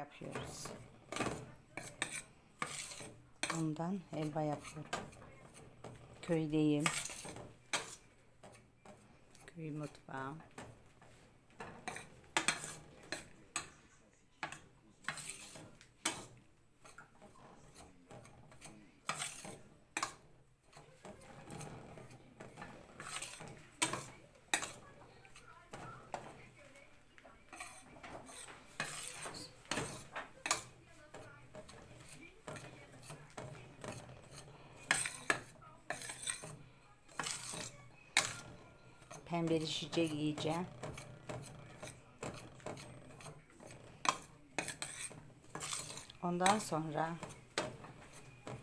yapıyoruz. Ondan helva yapıyorum. Köydeyim. Köy mutfağı. Pembeleşecek iyice. Ondan sonra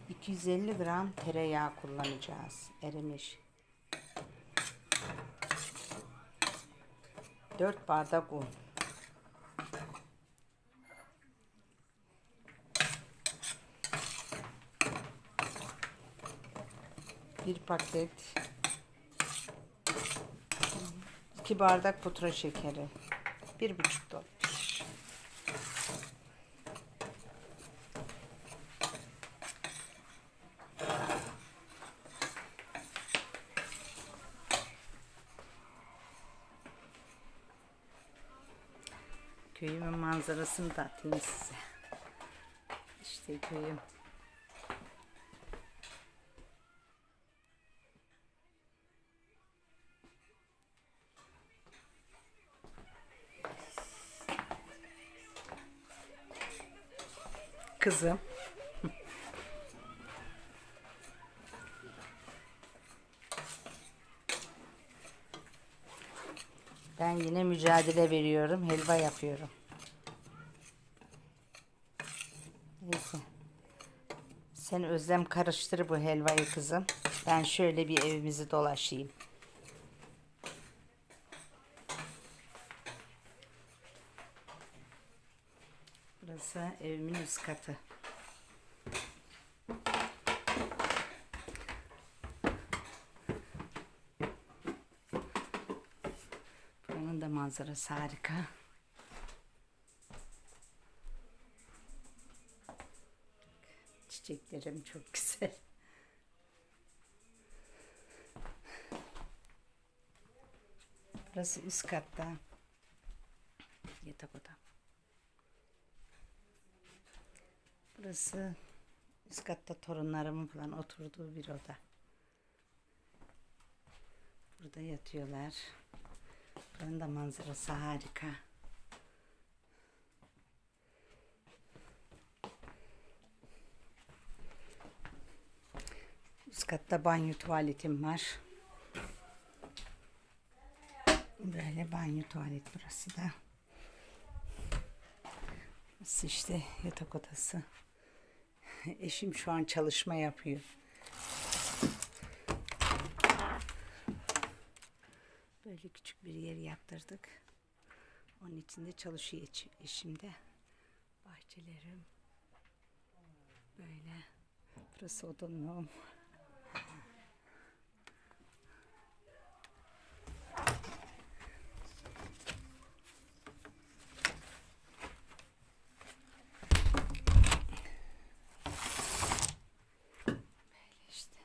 250 gram tereyağı kullanacağız. Erimiş. 4 bardak un. Bir paket 2 bardak pudra şekeri. 1,5 dolu. Köyümün manzarasını da atayım size. İşte köyüm. Kızım. Ben yine mücadele veriyorum. Helva yapıyorum. Neyse. Sen Özlem karıştır bu helvayı kızım. Ben şöyle bir evimizi dolaşayım. Burası evimin üst katı. Buranın da manzarası harika. Çiçeklerim çok güzel. Burası üst katta. Yatak odam. Burası üst katta torunlarımın falan oturduğu bir oda. Burada yatıyorlar. Buranın da manzarası harika. Üst katta banyo tuvaletim var. Böyle banyo tuvalet burası da. Burası işte yatak odası. Eşim şu an çalışma yapıyor. Böyle küçük bir yer yaptırdık. Onun içinde çalışıyor eşim de. Bahçelerim. Böyle. Burası odunluğum. Böyle işte.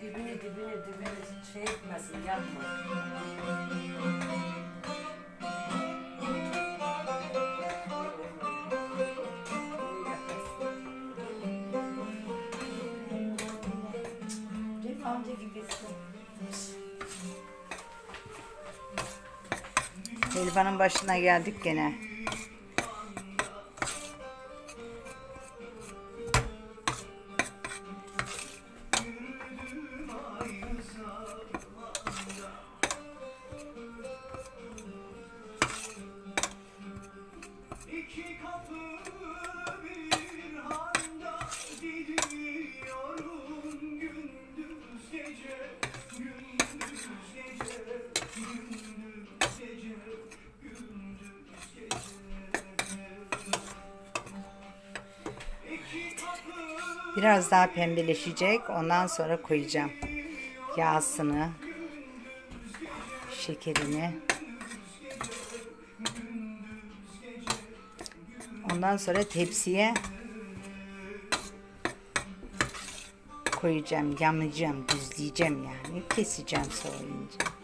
Dibine şey etmesin, yapma. Cem amca gibisin. Helvanın başına geldik gene. Biraz daha pembeleşecek. Ondan sonra koyacağım. Yağsını, şekerini. Ondan sonra tepsiye koyacağım, yamlayacağım, düzleyeceğim yani. Keseceğim soğuyunca.